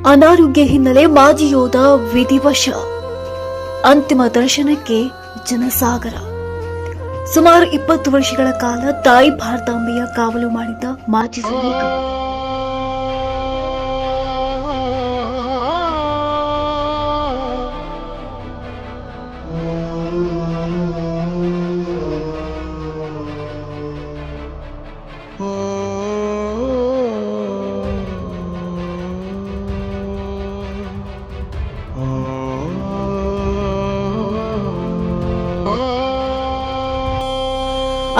ಅನಾರೋಗ್ಯ ಹಿನ್ನೆಲೆ ಮಾಜಿ ಯೋಧ ವಿಧಿವಶ, ಅಂತಿಮ ದರ್ಶನಕ್ಕೆ ಜನಸಾಗರ. ಸುಮಾರು 20 ವರ್ಷಗಳ ಕಾಲ ತಾಯಿ ಭಾರತಾಂಬೆಯ ಕಾವಲು ಮಾಡಿದ್ದ ಮಾಜಿ ಸೈನಿಕ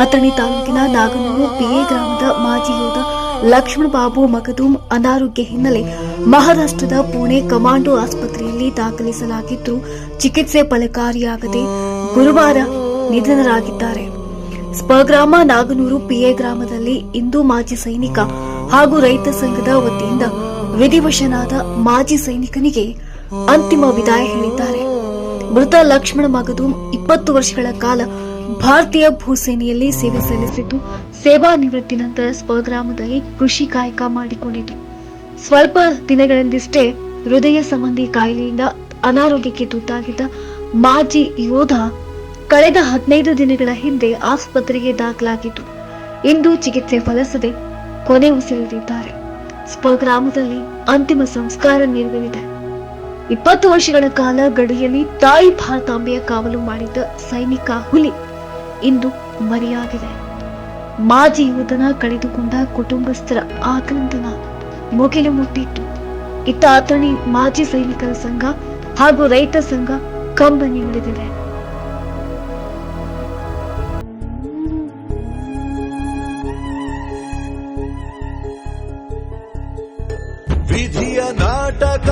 ಅಥಣಿ ತಾಲೂಕಿನ ನಾಗನೂರು ಪಿಎ ಗ್ರಾಮದ ಮಾಜಿ ಯೋಧ ಲಕ್ಷ್ಮಣ ಬಾಬು ಮಗದೂಂ ಅನಾರೋಗ್ಯ ಹಿನ್ನೆಲೆ ಮಹಾರಾಷ್ಟ್ರದ ಪುಣೆ ಕಮಾಂಡೋ ಆಸ್ಪತ್ರೆಯಲ್ಲಿ ದಾಖಲಿಸಲಾಗಿದ್ದು ಚಿಕಿತ್ಸೆ ಫಲಕಾರಿಯಾಗದೆ ಗುರುವಾರ ನಿಧನರಾಗಿದ್ದಾರೆ. ಸ್ವಗ್ರಾಮ ನಾಗನೂರು ಪಿಎ ಗ್ರಾಮದಲ್ಲಿ ಇಂದು ಮಾಜಿ ಸೈನಿಕ ಹಾಗೂ ರೈತ ಸಂಘದ ವತಿಯಿಂದ ವಿಧಿವಶನಾದ ಮಾಜಿ ಸೈನಿಕನಿಗೆ ಅಂತಿಮ ವಿದಾಯ ಹೇಳಿದ್ದಾರೆ. ಮೃತ ಲಕ್ಷ್ಮಣ ಮಗದೂಂ 20 ವರ್ಷಗಳ ಕಾಲ ಭಾರತೀಯ ಭೂಸೇನೆಯಲ್ಲಿ ಸೇವೆ ಸಲ್ಲಿಸಿದ್ದು, ಸೇವಾ ನಿವೃತ್ತಿ ನಂತರ ಸ್ವಗ್ರಾಮದಲ್ಲಿ ಕೃಷಿ ಕಾಯಕ ಮಾಡಿಕೊಂಡಿದ್ದು, ಸ್ವಲ್ಪ ದಿನಗಳಿಂದಷ್ಟೇ ಹೃದಯ ಸಂಬಂಧಿ ಕಾಯಿಲೆಯಿಂದ ಅನಾರೋಗ್ಯಕ್ಕೆ ತುತ್ತಾಗಿದ್ದ ಮಾಜಿ ಯೋಧ ಕಳೆದ 15 ದಿನಗಳ ಹಿಂದೆ ಆಸ್ಪತ್ರೆಗೆ ದಾಖಲಾಗಿದ್ದು, ಇಂದು ಚಿಕಿತ್ಸೆ ಫಲಿಸದೆ ಕೊನೆ ಉಸಿರೆಳೆದಿದ್ದಾರೆ. ಸ್ವಗ್ರಾಮದಲ್ಲಿ ಅಂತಿಮ ಸಂಸ್ಕಾರ ನೆರವೇರಿದೆ. 20 ವರ್ಷಗಳ ಕಾಲ ಗಡಿಯಲ್ಲಿ ತಾಯಿ ಭಾರತಾಂಬೆಯ ಕಾವಲು ಮಾಡಿದ್ದ ಸೈನಿಕ ಹುಲಿ ಇಂದು ಮರೆಯಾಗಿದೆ. ಮಾಜಿ ಯೋಧನ ಕಳೆದುಕೊಂಡ ಕುಟುಂಬಸ್ಥರ ಆಕ್ರಂದನ ಮುಗಿಲು ಮುಟ್ಟಿತ್ತು. ಇತ್ತ ಅಥಣಿ ಮಾಜಿ ಸೈನಿಕರ ಸಂಘ ಹಾಗೂ ರೈತ ಸಂಘ ಕಂಬನಿ ಮಿಡಿದಿದೆ. ವಿಧಿಯ ನಾಟಕ